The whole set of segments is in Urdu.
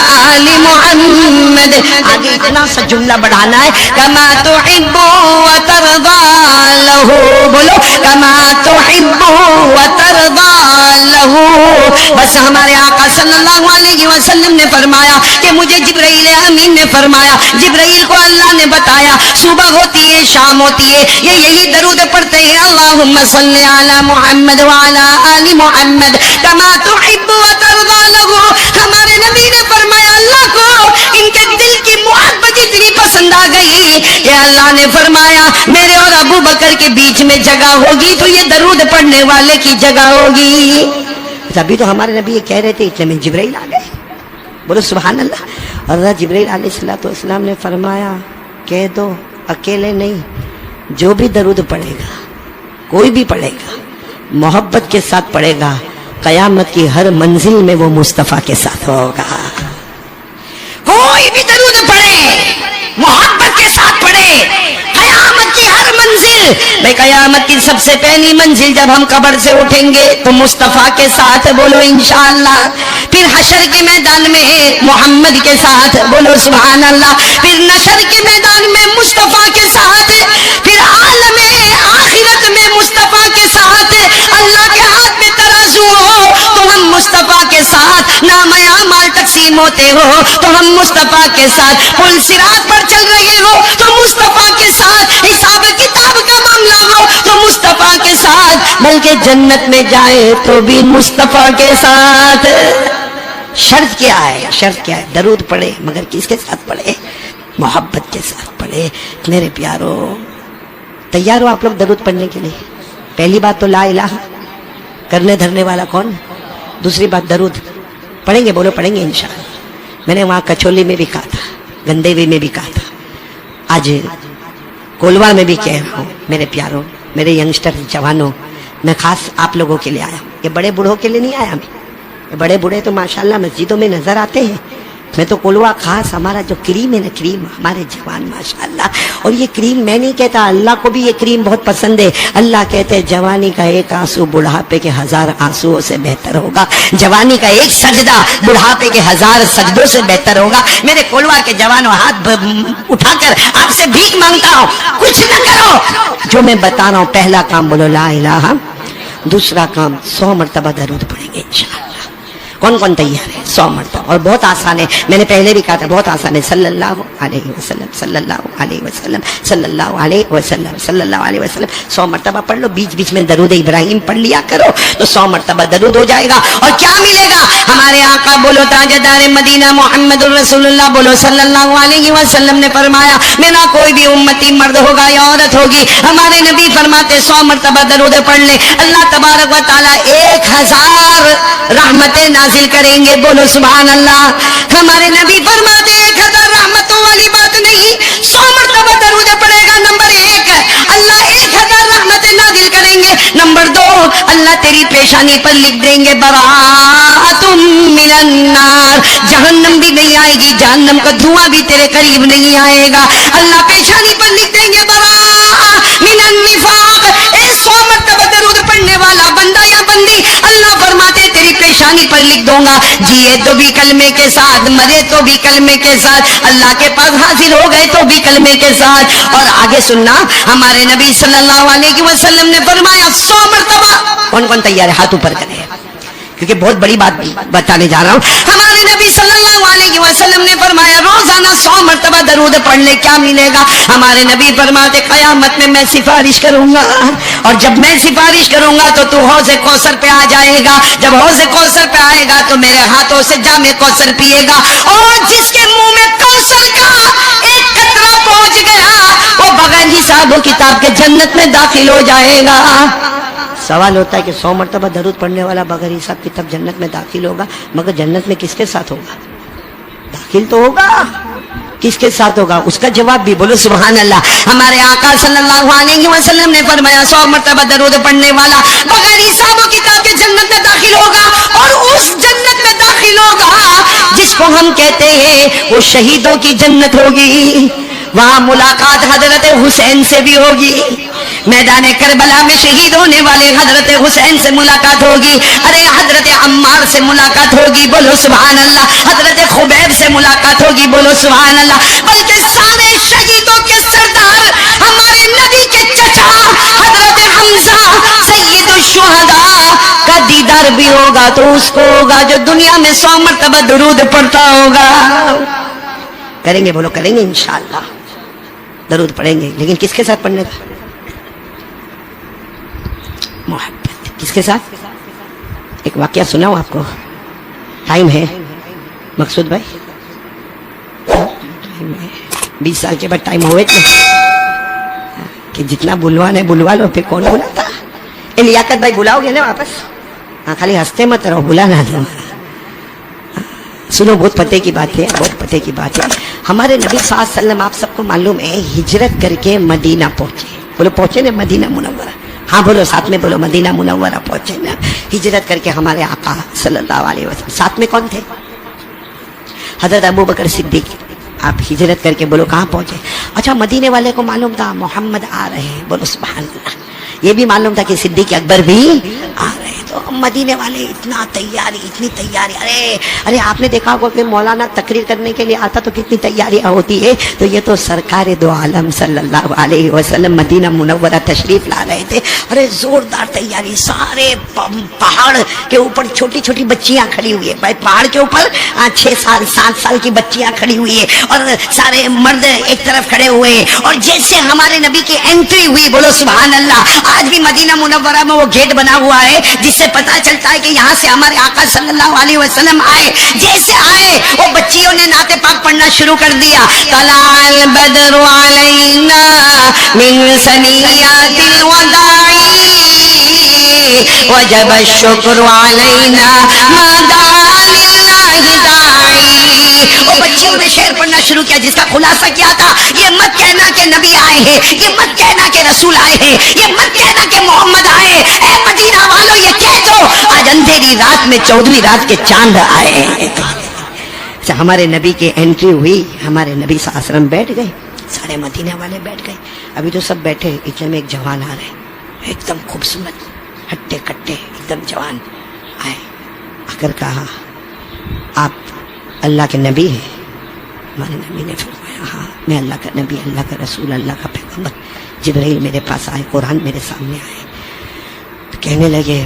آل محمد. آگے اتنا سا جملہ بڑھانا ہے کما تحب وترضى له. بولو کما تحب وترضى له. بس ہمارے آقا صلی اللہ علیہ وسلم نے فرمایا کہ مجھے جبرائیل امین نے فرمایا, جبرائیل کو اللہ نے بتایا صبح ہوتی ہے شام ہوتی ہے یہ یہی درود پڑھتے ہیں اللہم صلی علی محمد وعلی آل محمد کما تحب وترضى له. ہمارے نبی نے فرمایا اللہ کو ان کے دل کی محبت اتنی پسند آ گئی کہ اللہ نے فرمایا میرے اور ابو بکر کے بیچ میں جگہ ہوگی تو یہ درود پڑھنے والے کی جگہ ہوگی. ابھی تو ہمارے نبی یہ کہہ رہے تھے اتنے میں جبرائیل آ گئے. بولو سبحان اللہ. اور جبرائیل علیہ السلام نے فرمایا کہہ دو اکیلے نہیں, جو بھی درود پڑھے گا کوئی بھی پڑھے گا محبت کے ساتھ پڑھے گا قیامت کی ہر منزل میں وہ مصطفیٰ کے ساتھ ہوگا. کوئی بھی درود پڑھے محبت کے ساتھ پڑھے قیامت کی ہر منزل میں, قیامت کی سب سے پہلی منزل جب ہم قبر سے اٹھیں گے تو مصطفیٰ کے ساتھ بولو انشاءاللہ. پھر حشر کے میدان میں محمد کے ساتھ بولو سبحان اللہ. پھر نشر کے میدان میں مصطفیٰ کے ساتھ, پھر عالم آخرت میں مصطفیٰ کے ساتھ. اللہ کے ہاتھ میں ترازو ہو تو ہم مصطفیٰ کے ساتھ, نام اعمال تقسیم ہوتے ہو تو ہم مصطفیٰ کے ساتھ, پل صراط پر چل رہے ہو تو مصطفیٰ کے ساتھ, حساب کتاب کا معاملہ ہو تو مصطفیٰ کے ساتھ, بلکہ جنت میں جائے تو بھی مصطفیٰ کے ساتھ. شرط کیا ہے؟ شرط کیا ہے؟ درود پڑھے مگر کس کے ساتھ پڑھے؟ محبت کے ساتھ پڑھے. میرے پیارو تیار ہو آپ لوگ درود پڑھنے کے لیے؟ پہلی بات تو لا الہ کرنے دھرنے والا کون, دوسری بات درود پڑھیں گے. بولو پڑھیں گے انشاءاللہ. میں نے وہاں کچولی میں بھی کہا تھا, گندیوی میں بھی کہا تھا, آج کولوا میں بھی کہہ رہا ہوں. میرے پیاروں میرے ینگسٹر جوانوں میں خاص آپ لوگوں کے لیے آیا ہوں. یہ بڑے بوڑھوں کے لیے نہیں آیا میں, یہ بڑے بوڑھے تو ماشاءاللہ مسجدوں میں نظر آتے ہیں. میں تو کولوا خاص ہمارا جو کریم ہے نا, کریم ہمارے جوان ماشاءاللہ. اور یہ کریم میں نہیں کہتا, اللہ کو بھی یہ کریم بہت پسند ہے. اللہ کہتے ہیں جوانی کا ایک آنسو بڑھاپے کے 1000 آنسوؤں سے بہتر ہوگا. جوانی کا ایک سجدہ بڑھاپے کے 1000 سجدوں سے بہتر ہوگا. میرے کولوا کے جوانوں ہاتھ اٹھا کر آپ سے بھیک مانگتا ہوں, کچھ نہ کرو, جو میں بتا رہا ہوں پہلا کام بولو لا الہ, دوسرا کام 100 مرتبہ درود پڑھیں گے انشاءاللہ. کون کون تیار ہے؟ 100 مرتبہ. اور بہت آسان ہے, میں نے پہلے بھی کہا تھا بہت آسان ہے. صلی اللہ علیہ وسلم صلی اللہ علیہ وسلم صلی اللہ علیہ وسلم صلی اللہ علیہ وسلم 100 مرتبہ پڑھ لو. بیچ بیچ میں درود ابراہیم پڑھ لیا کرو تو 100 مرتبہ درود ہو جائے گا. اور کیا ملے گا؟ ہمارے آقا بولو تاجدار مدینہ محمد الرسول اللہ بولو صلی اللہ علیہ وسلم نے فرمایا میرا کوئی بھی امتی مرد ہوگا یا عورت ہوگی, ہمارے نبی فرماتے 100 مرتبہ درود پڑھ لے, اللہ تبارک و تعالیٰ 1000 رحمتیں نازل کریں گے. بولو سبحان اللہ. ہمارے نبی فرماتے 1000 رحمتوں والی بات نہیں, 100 مرتبہ درود پڑے گا. نمبر 1 اللہ 1000 رحمتیں نازل کریں گے. نمبر 2 اللہ تیری پیشانی پر لکھ دیں گے براۃ من النار, جہنم بھی نہیں آئے گی, جہنم کا دھواں بھی تیرے قریب نہیں آئے گا. اللہ پیشانی پر لکھ دیں گے براۃ من النفاق. 100 مرتبہ درود پڑھنے والا بندہ یا بندی اللہ فرماتے تیری پیشانی پر لکھ دوں گا, جیے تو بھی کلمے کے ساتھ, مرے تو بھی کلمے کے ساتھ, اللہ کے پاس حاضر ہو گئے تو بھی کلمے کے ساتھ. اور آگے سننا, ہمارے نبی صلی اللہ علیہ وسلم نے فرمایا 100 مرتبہ. کون کون تیار ہے؟ ہاتھ اوپر کرے, کیونکہ بہت بڑی بات بتانے جا رہا ہوں. ہمارے نبی صلی اللہ علیہ وسلم نے فرمایا روزانہ 100 مرتبہ درود پڑھ لے, کیا ملے گا؟ ہمارے نبی فرماتے قیامت میں سفارش کروں گا, اور جب میں سفارش کروں گا تو حوض کوثر پہ آ جائے گا. جب حوض کوثر پہ آئے گا تو میرے ہاتھوں سے جام کوثر پیے گا, اور جس کے منہ میں کوثر کا ایک قطرہ پہنچ گیا وہ بغیر حساب و کتاب کے جنت میں داخل ہو جائے گا. سوال ہوتا ہے کہ 100 مرتبہ درود پڑھنے والا بغیر حساب کتاب جنت میں داخل ہوگا, مگر جنت میں کس کے ساتھ ہوگا؟ داخل تو ہوگا, کس کے ساتھ ہوگا؟ اس کا جواب بھی بولو سبحان اللہ. ہمارے آقا صلی اللہ علیہ وسلم نے فرمایا 100 مرتبہ درود پڑھنے والا بغیر حساب و کتاب کے جنت میں داخل ہوگا, اور اس جنت میں داخل ہوگا جس کو ہم کہتے ہیں وہ شہیدوں کی جنت ہوگی. وہاں ملاقات حضرت حسین سے بھی ہوگی, میدان کربلا میں شہید ہونے والے حضرت حسین سے ملاقات ہوگی، ارے حضرت عمار سے ملاقات ہوگی، بولو سبحان اللہ، حضرت خبیب سے ملاقات ہوگی، بولو سبحان اللہ، بلکہ سارے شہیدوں کے سردار ہمارے نبی کے چچا حضرت حمزہ سید الشہداء کا دیدار بھی ہوگا، تو اس کو ہوگا جو دنیا میں 100 مرتبہ درود پڑھتا ہوگا۔ کریں گے، بولو کریں گے انشاءاللہ، درود پڑھیں گے، لیکن کس کے ساتھ پڑھنے کا؟ محبت کس کے ساتھ؟ ایک واقعہ سناؤ آپ کو، ٹائم ہے مقصود بھائی؟ 20 سال کے بعد ٹائم ہوئے تھے کہ جتنا بلوانا ہے بلوا لو، پھر کون بلاتا؟ لیاقت بھائی بلاؤ گے نا واپس؟ ہاں، خالی ہنستے مت رہو، بلانا دو۔ سنو، بہت پتے کی بات ہے، بہت پتے کی بات ہے۔ ہمارے نبی صلی اللہ علیہ وسلم، آپ سب کو معلوم ہے، ہجرت کر کے مدینہ پہنچے، بولو پہنچے نا مدینہ منورہ، ہاں بولو ساتھ میں بولو، مدینہ منورہ پہنچے نا، ہجرت کر کے ہمارے آقا صلی اللہ علیہ وسلم۔ ساتھ میں کون تھے؟ حضرت ابو بکر صدیق۔ آپ ہجرت کر کے بولو کہاں پہنچے؟ اچھا، مدینے والے کو معلوم تھا محمد آ رہے ہیں، بولو سبحان اللہ، یہ بھی معلوم تھا کہ صدیق اکبر بھی آ رہے ہیں، تو مدینے والے اتنا تیاری، اتنی تیاری، ارے آپ نے دیکھا ہوگا کہ مولانا تقریر کرنے کے لیے آتا تو کتنی تیاریاں ہوتی ہے، تو یہ تو سرکار دو عالم صلی اللہ علیہ وسلم مدینہ منورہ تشریف لا رہے تھے، ارے زوردار تیاری، سارے پہاڑ کے اوپر چھوٹی چھوٹی بچیاں کھڑی ہوئی ہے، بھائی پہاڑ کے اوپر 6 سال 7 سال کی بچیاں کھڑی ہوئی ہے، اور سارے مرد ایک طرف کھڑے ہوئے ہیں، اور جیسے ہمارے نبی کی انٹری ہوئی، بولو سبحان اللہ، آج بھی مدینہ منورہ میں وہ گیٹ بنا ہوا ہے جس سے پتا چلتا ہے کہ یہاں سے ہمارے آقا صلی اللہ علیہ وسلم آئے، جیسے آئے وہ بچیوں نے نعت پاک پڑھنا شروع کر دیا، طلع البدر علینا من ثنیات الوداع وجب الشکر علینا ما دعا للہ داعی۔ وہ بچیوں نے شعر پڑھنا شروع کیا جس کا خلاصہ کیا تھا، یہ مت کہنا کہ نبی آئے ہیں، یہ مت کہنا کہ رسول آئے ہیں، یہ مت کہنا کہ محمد آئے، اے مدینہ والو یہ کہہ دو آج اندھیری رات میں 14ویں رات کے چاند آئے ہیں۔ اچھا، ہمارے نبی کی انٹری ہوئی، ہمارے نبی صلی اللہ علیہ وسلم بیٹھ گئے، سارے مدینہ والے بیٹھ گئے، ابھی تو سب بیٹھے، اتنے میں ایک جوان آ رہے، ایک دم خوبصورت، ہٹے کٹے ایک دم جوان آئے، آ کر کہا آپ اللہ کے نبی ہیں؟ ہمارے نبی نے فرمایا ہاں میں اللہ کا نبی، اللہ کا رسول، اللہ کا پیغمبر، جبرائیل میرے پاس آئے، قرآن میرے سامنے آئے، تو کہنے لگے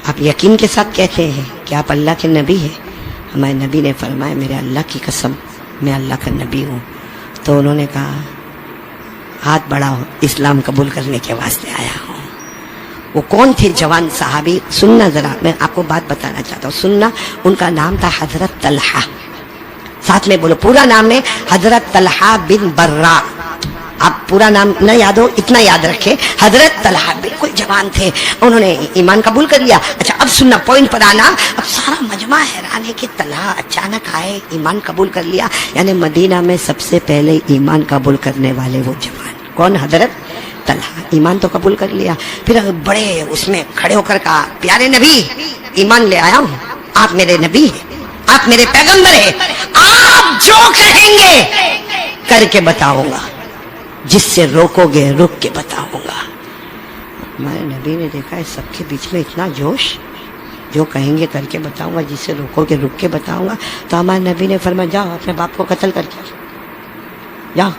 آپ یقین کے ساتھ کہتے ہیں کہ آپ اللہ کے نبی ہیں؟ ہمارے نبی نے فرمایا میرے اللہ کی قسم میں اللہ کا نبی ہوں۔ تو انہوں نے کہا ہاتھ بڑھاؤ، اسلام قبول کرنے کے واسطے آیا ہوں۔ وہ کون تھے جوان صحابی؟ سننا ذرا، میں آپ کو بات بتانا چاہتا ہوں، سننا۔ ان کا نام تھا حضرت طلحہ، ساتھ میں بولو پورا نام ہے حضرت طلحہ بن برا، آپ پورا نام نہ یاد ہو اتنا یاد رکھے، حضرت طلحہ بالکل جوان تھے، انہوں نے ایمان قبول کر لیا۔ اچھا اب سننا، پوائنٹ پر آنا، اب سارا مجمع حیران ہے کہ طلحہ اچانک آئے، ایمان قبول کر لیا، یعنی مدینہ میں سب سے پہلے ایمان قبول کرنے والے وہ جوان کون؟ حضرت طلحہ، ایمان تو قبول کر لیا۔ پھر بڑے اس میں کھڑے ہو کر کہا پیارے نبی ایمان لے آیا ہوں، آپ میرے نبی ہیں، آپ میرے پیغمبر ہیں، آپ جو کہیں گے کر کے بتاؤں گا، جس سے روکو گے رک کے بتاؤں گا۔ ہمارے نبی نے دیکھا ہے سب کے بیچ میں اتنا جوش، جو کہیں گے کر کے بتاؤں گا، جس سے روکو گے رک کے بتاؤں گا۔ تو ہمارے نبی نے فرمایا جاؤ اپنے باپ کو قتل کر کے جاؤ،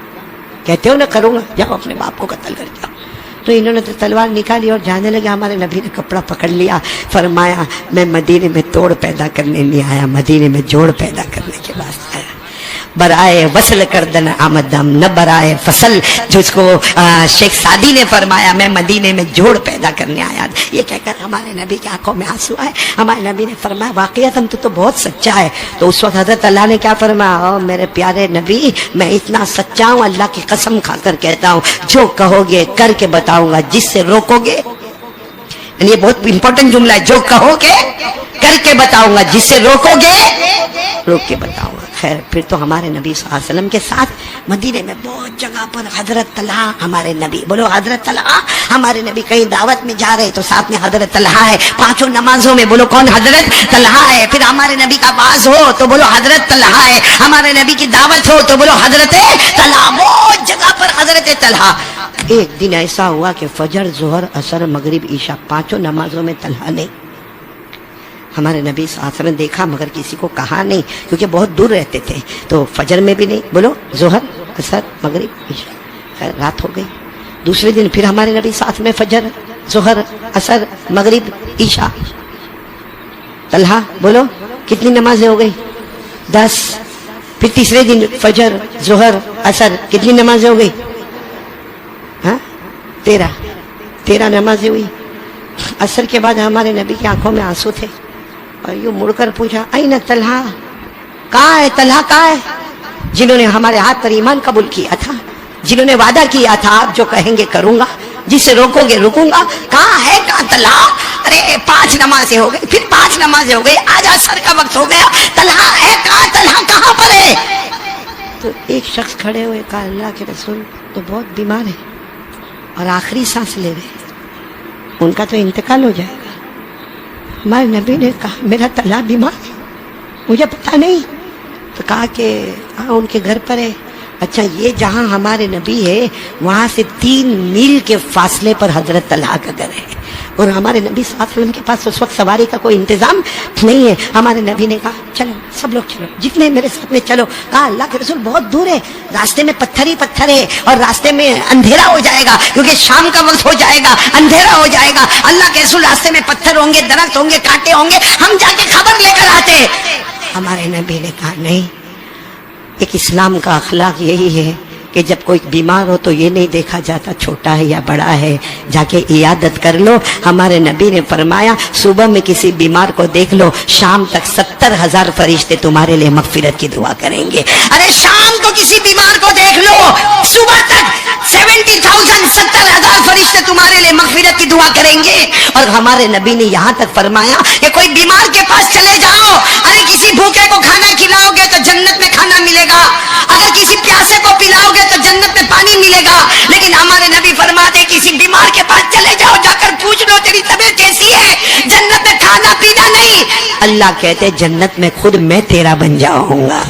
کہتے ہو نا کروں گا، جاؤ اپنے باپ کو قتل کر کے۔ تو انہوں نے تو تلوار نکالی اور جانے لگے، ہمارے نبی نے کپڑا پکڑ لیا، فرمایا میں مدینے میں توڑ پیدا کرنے نہیں آیا، مدینے میں جوڑ پیدا کرنے کے واسطے آیا۔ برائے وصل کردن آمدم نہ برائے فصل، جس کو شیخ سعدی نے فرمایا میں مدینے میں جوڑ پیدا کرنے آیا۔ یہ کہہ کر ہمارے نبی کی آنکھوں میں آنسو آئے۔ ہمارے نبی نے فرمایا واقعات تو بہت سچا ہے۔ تو اس وقت حضرت اللہ نے کیا فرمایا، میرے پیارے نبی میں اتنا سچا ہوں، اللہ کی قسم کھا کر کہتا ہوں جو کہو گے کر کے بتاؤں گا، جس سے روکو گے، یہ بہت امپورٹنٹ جملہ ہے، جو کہو گے کر کے بتاؤں گا، جس سے روکو گے روک کے بتاؤں گا۔ خیر پھر تو ہمارے نبی صلی اللہ علیہ وسلم کے ساتھ مدینے میں بہت جگہ پر حضرت طلحہ ہمارے نبی، بولو حضرت طلحہ ہمارے نبی، کہیں دعوت میں جا رہے تو ساتھ میں حضرت طلحہ ہے، 5 نمازوں میں بولو کون؟ حضرت طلحہ ہے۔ پھر ہمارے نبی کا باز ہو تو بولو حضرت طلحہ ہے، ہمارے نبی کی دعوت ہو تو بولو حضرت طلحہ، بہت جگہ پر حضرت طلحہ۔ ایک دن ایسا ہوا کہ فجر ظہر اثر مغرب عشاء پانچوں نمازوں میں طلحہ نہیں. ہمارے نبی صلی اللہ علیہ وسلم نے دیکھا مگر کسی کو کہا نہیں کیونکہ بہت دور رہتے تھے. تو فجر میں بھی نہیں, بولو ظہر اثر مغرب عشاء. خیر رات ہو گئی. دوسرے دن پھر ہمارے نبی ساتھ میں فجر ظہر اثر مغرب عشاء. طلحہ بولو کتنی نمازیں ہو گئی؟ 10. پھر تیسرے دن فجر ظہر اثر کتنی نمازیں ہو گئی؟ 13 نمازیں ہوئی. اثر کے بعد ہمارے نبی کی آنکھوں میں آنسو تھے اور یوں مڑ کر پوچھا این طلحہ, کہاں ہے طلحہ, کہاں ہے؟ جنہوں نے ہمارے ہاتھ پر ایمان قبول کیا تھا, جنہوں نے وعدہ کیا تھا آپ جو کہیں گے کروں گا, جس سے روکو گے رکوں گا, کہاں ہے کہاں طلحہ؟ ارے 5 نمازیں ہو گئی, پھر 5 نمازیں ہو گئی, آج عصر کا وقت ہو گیا, طلحہ ہے کہاں, طلحہ کہاں پر ہے؟ تو ایک شخص کھڑے ہوئے کہا اللہ کے رسول تو بہت بیمار ہے اور آخری سانس لے رہے, ان کا تو انتقال ہو جائے گا. ہمارے نبی نے کہا میرا طلحہ بیمار ہے, مجھے پتا نہیں. تو کہا کہ ہاں ان کے گھر پر ہے. اچھا یہ جہاں ہمارے نبی ہے وہاں سے 3 میل کے فاصلے پر حضرت طلحہ کا گھر ہے, اور ہمارے نبی صلی اللہ علیہ وسلم کے پاس اس وقت سواری کا کوئی انتظام نہیں ہے. ہمارے نبی نے کہا چلو سب لوگ چلو, جتنے میرے ساتھ میں چلو. کہا اللہ کے رسول بہت دور ہے, راستے میں پتھر ہی پتھر ہے اور راستے میں اندھیرا ہو جائے گا کیونکہ شام کا وقت ہو جائے گا, اندھیرا ہو جائے گا. اللہ کے رسول راستے میں پتھر ہوں گے, درخت ہوں گے, کانٹے ہوں گے, ہم جا کے خبر لے کر آتے. ہمارے نبی نے کہا نہیں, ایک اسلام کا اخلاق یہی ہے کہ جب کوئی بیمار ہو تو یہ نہیں دیکھا جاتا چھوٹا ہے یا بڑا ہے, جا کے عیادت کر لو. ہمارے نبی نے فرمایا صبح میں کسی بیمار کو دیکھ لو, شام تک 70,000 فرشتے تمہارے لیے مغفرت کی دعا کریں گے. ارے شام کو کسی بیمار کو دیکھ لو, صبح تک 70,000 فرشتے تمہارے لیے مغفرت کی دعا کریں گے. اور ہمارے نبی نے یہاں تک فرمایا کہ کوئی بیمار کے پاس چلے جاؤ, ارے کسی بھوکے کو کھانا کھلاؤ گے تو جنت میں کھانا ملے گا, اگر کسی پیاسے کو پلاؤ گے تو جنت میں پانی ملے گا. لیکن ہمارے نبی فرماتے کسی بیمار کے پاس چلے جاؤ, جا کر پوچھ لو تیری طبیعت کیسی ہے, جنت میں کھانا پینا نہیں. اللہ کہتے جنت میں خود میں تیرا بن جاؤں گا.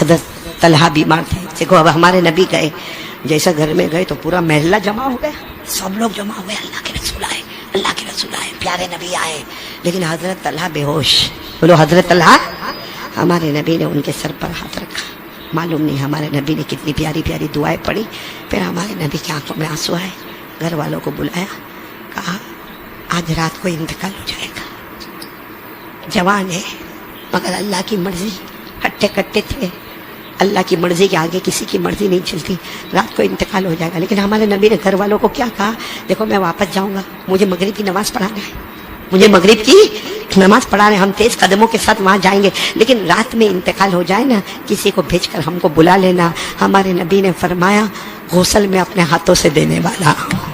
حضرت طلحہ بیمار تھے. دیکھو اب ہمارے نبی گئے, جیسا گھر میں گئے تو پورا محلہ جمع ہو گیا, سب لوگ جمع ہوئے, اللہ کے رسول آئے, اللہ کے رسول آئے, پیارے نبی آئے. لیکن حضرت طلحہ بے ہوش. بولو حضرت طلحہ. ہمارے نبی نے ان کے سر پر ہاتھ رکھا, معلوم نہیں ہمارے نبی نے کتنی پیاری پیاری دعائیں پڑھی. پھر ہمارے نبی کی آنکھوں میں آنسو آئے, گھر والوں کو بلایا, کہا آج رات کو انتقال ہو جائے گا, جوان ہے مگر اللہ کی مرضی, ہٹے کٹے تھے, اللہ کی مرضی کے آگے کسی کی مرضی نہیں چلتی, رات کو انتقال ہو جائے گا. لیکن ہمارے نبی نے گھر والوں کو کیا کہا, دیکھو میں واپس جاؤں گا, مجھے مغرب کی نماز پڑھانا ہے, مجھے مغرب کی نماز پڑھانے, ہم تیز قدموں کے ساتھ وہاں جائیں گے, لیکن رات میں انتقال ہو جائے نا کسی کو بھیج کر ہم کو بلا لینا. ہمارے نبی نے فرمایا غسل میں اپنے ہاتھوں سے دینے والا ہوں,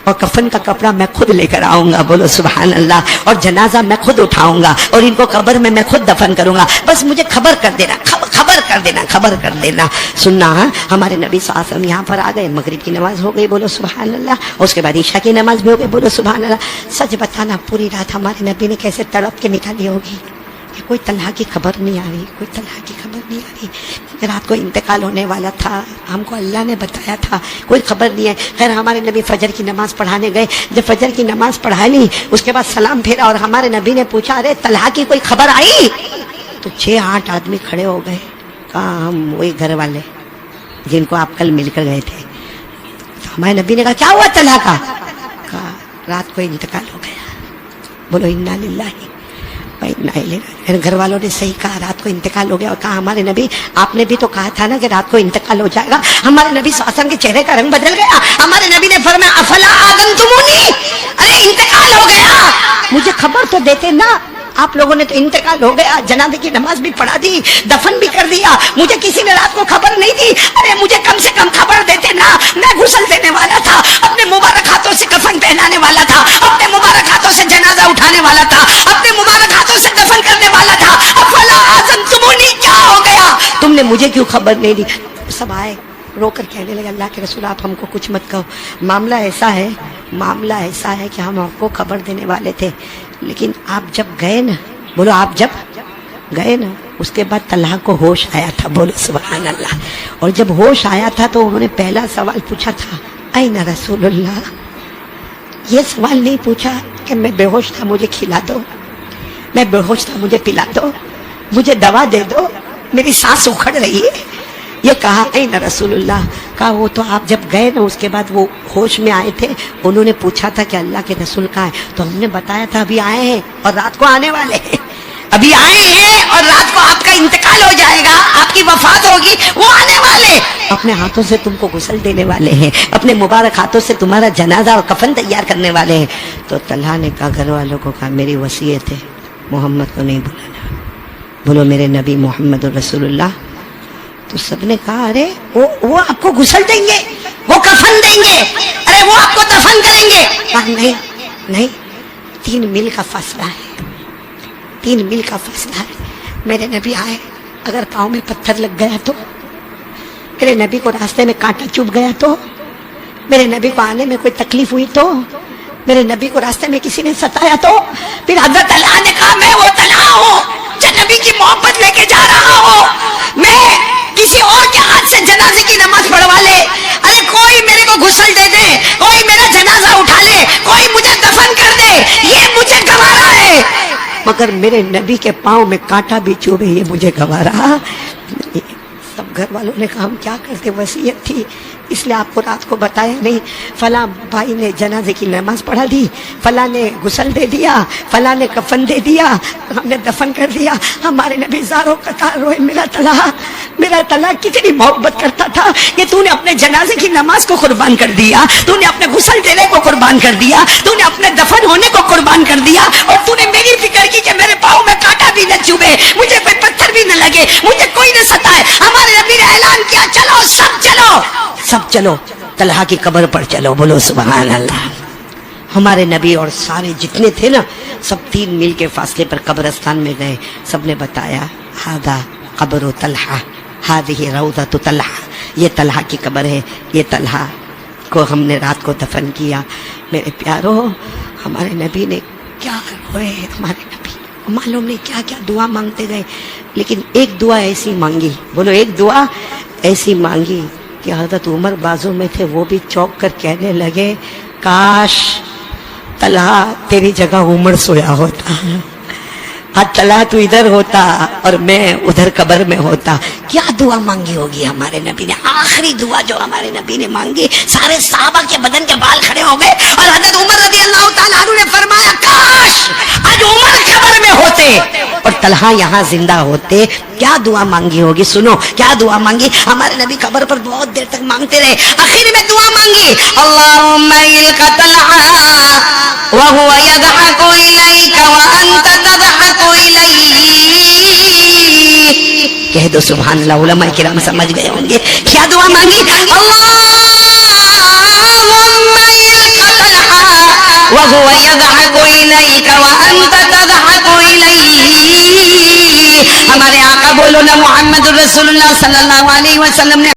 اور کفن کا کپڑا میں خود لے کر آؤں گا, بولو سبحان اللہ, اور جنازہ میں خود اٹھاؤں گا, اور ان کو قبر میں خود دفن کروں گا. بس مجھے خبر کر دینا, خبر کر دینا, خبر کر دینا. سننا ہمارے نبی صلی اللہ علیہ وسلم یہاں پر آ گئے, مغرب کی نماز ہو گئی, بولو سبحان اللہ, اور اس کے بعد عشاء کی نماز بھی ہو گئی, بولو سبحان اللہ. سچ بتانا پوری رات ہمارے نبی نے کیسے تڑپ کے نکالی ہوگی کہ کوئی طلحہ کی خبر نہیں آ رہی, کوئی طلحہ کی خبر نہیں آ رہی. رات کو انتقال ہونے والا تھا, ہم کو اللہ نے بتایا تھا, کوئی خبر نہیں ہے. خیر ہمارے نبی فجر کی نماز پڑھانے گئے, جب فجر کی نماز پڑھا لی اس کے بعد سلام پھیرا, اور ہمارے نبی نے پوچھا ارے طلحہ کی کوئی خبر آئی؟ تو 6-8 آدمی کھڑے ہو گئے, کہا ہم وہی گھر والے جن کو آپ کل مل کر گئے تھے. تو ہمارے نبی نے کہا کیا ہوا طلحہ کا؟ کہا رات کو انتقال ہو گیا. بولو انا للہ و انا الیہ راجعون. گھر والوں نے صحیح کہا, رات کو انتقال ہو گیا. اور کہا ہمارے نبی آپ نے بھی تو کہا تھا نا کہ رات کو انتقال ہو جائے گا. ہمارے نبی صلی اللہ علیہ وسلم کے چہرے کا رنگ بدل گیا. ہمارے نبی نے فرمایا افلا آذنتمونی, ارے انتقال ہو گیا, مجھے خبر تو دیتے نا, آپ لوگوں نے تو انتقال ہو گیا, جنازے کی نماز بھی پڑھا دی, دفن بھی کر دیا, مجھے کسی نے رات کو خبر نہیں دی. ارے مجھے کم سے کم خبر دیتے نا, میں غسل دینے والا تھا, اپنے مبارک ہاتھوں سے کفن پہنانے والا تھا, اپنے مبارک ہاتھوں سے جنازہ اٹھانے والا تھا, اپنے مبارک ہاتھوں سے دفن کرنے والا تھا. افلا آذنتمونی, کیا ہو گیا, تم نے مجھے کیوں خبر نہیں دی؟ سب آئے رو کر کہنے لگے اللہ کے رسول آپ ہم کو کچھ مت کہو, معاملہ ایسا ہے کہ ہم آپ کو خبر دینے والے تھے, لیکن آپ جب گئے نا, بولو آپ جب گئے نا اس کے بعد طلحہ کو ہوش آیا تھا، بولو سبحان اللہ. اور جب ہوش آیا تھا تو انہوں نے پہلا سوال پوچھا تھا این رسول اللہ. یہ سوال نہیں پوچھا کہ میں بے ہوش تھا مجھے کھلا دو، میں بے ہوش تھا مجھے پلا دو، مجھے دوا دے دو، میری سانس اکھڑ رہی ہے. یہ کہا این رسول اللہ. کہا وہ تو آپ جب گئے نا اس کے بعد وہ ہوش میں آئے تھے، انہوں نے پوچھا تھا کہ اللہ کے رسول کہاں ہے، تو ہم نے بتایا تھا ابھی آئے ہیں اور رات کو آنے والے ہیں. ابھی آئے ہیں اور رات کو آپ کا انتقال ہو جائے گا، آپ کی وفات ہوگی، وہ آنے والے اپنے ہاتھوں سے تم کو غسل دینے والے ہیں، اپنے مبارک ہاتھوں سے تمہارا جنازہ اور کفن تیار کرنے والے ہیں. تو طلحہ نے کہا گھر والوں کو کہا میری وصیت ہے محمد کو نہیں بلانا، بولو میرے نبی محمد رسول اللہ. تو سب نے کہا ارے وہ آپ کو غسل دیں گے، وہ کفن دیں گے، ارے وہ آپ کو دفن کریں گے. کہا نہیں نہیں، 3 میل کا فاصلہ ہے، 3 میل کا فاصلہ ہے. میرے نبی آئے، اگر پاؤں میں پتھر لگ گیا تو، میرے نبی کو راستے میں کانٹا چبھ گیا تو، میرے نبی کو آنے میں کوئی تکلیف ہوئی تو، میرے نبی کو راستے میں کسی نے ستایا تو. پھر حضرت طلحہ نے کہا میں وہ طلحہ ہوں جو نبی کی محبت لے کے جا رہا ہوں، میں کسی اور کے ہاتھ سے جنازے کی نماز پڑھوا لے، ارے کوئی میرے کو غسل دے دے، کوئی میرا جنازہ اٹھا لے، کوئی مجھے دفن کر دے، یہ مجھے گوارا ہے، مگر میرے نبی کے پاؤں میں کانٹا بھی چوبے یہ مجھے گوارا. سب گھر والوں نے کہا ہم کیا کرتے، وصیت تھی اس لیے آپ کو رات کو بتایا نہیں. فلاں بھائی نے جنازے کی نماز پڑھا دی، فلاں نے غسل دے دیا، فلاں نے کفن دے دیا، ہم نے دفن کر دیا. ہمارے نبی زاروں قطار روئے، میرا طلحہ کتنی محبت کرتا تھا کہ تو نے اپنے جنازے کی نماز کو قربان کر دیا، تو نے اپنے غسل دینے کو قربان کر دیا، تو نے اپنے دفن ہونے کو قربان کر دیا، اور تو نے میری فکر کی کہ میرے پاؤں میں کانٹا بھی نہ چوبے، مجھے کوئی پتھر بھی نہ لگے، مجھے کوئی نہ ستائے. ہمارے نبی نے اعلان کیا چلو سب چلو طلحہ کی قبر پر چلو، بولو سبحان اللہ. ہمارے نبی اور سارے جتنے تھے نا سب 3 میل کے فاصلے پر قبرستان میں گئے. سب نے بتایا ہاذا قبر طلحہ، ہذہ روضۃ طلحہ، یہ طلحہ کی قبر ہے، یہ طلحہ کو ہم نے رات کو دفن کیا. میرے پیارو ہمارے نبی نے کیا روئے، ہمارے نبی معلوم نہیں کیا کیا دعا مانگتے گئے، لیکن ایک دعا ایسی مانگی، بولو ایک دعا ایسی مانگی کہ حضرت عمر بازو میں تھے، وہ بھی چوک کر کہنے لگے کاش طلحہ تیری جگہ عمر سویا ہوتا، طلحہ تو ادھر ہوتا اور میں ادھر قبر میں ہوتا. کیا دعا مانگی ہوگی ہمارے نبی نے؟ آخری دعا جو ہمارے نبی نے مانگی، سارے صحابہ کے بدن کے بال کھڑے ہو گئے، اور حضرت عمر رضی اللہ تعالیٰ عنہ نے فرمایا کاش آج عمر قبر میں ہوتے اور طلحہ یہاں زندہ ہوتے. کیا دعا مانگی ہوگی؟ سنو کیا دعا مانگی. ہمارے نبی قبر پر بہت دیر تک مانگتے رہے، آخر میں دعا مانگی اللہم الق طلحہ وہو یضحک الیک وانت تضحک الیہ. کہہ دو سبحان اللہ، علماء کرام سمجھ گئے ہوں گے. کیا دعا مانگی؟ اللہم الق طلحہ وہو یضحک الیک وانت تضحک الیہ. ہمارے آقا بولو نا محمد الرسول اللہ صلی اللہ علیہ وسلم نے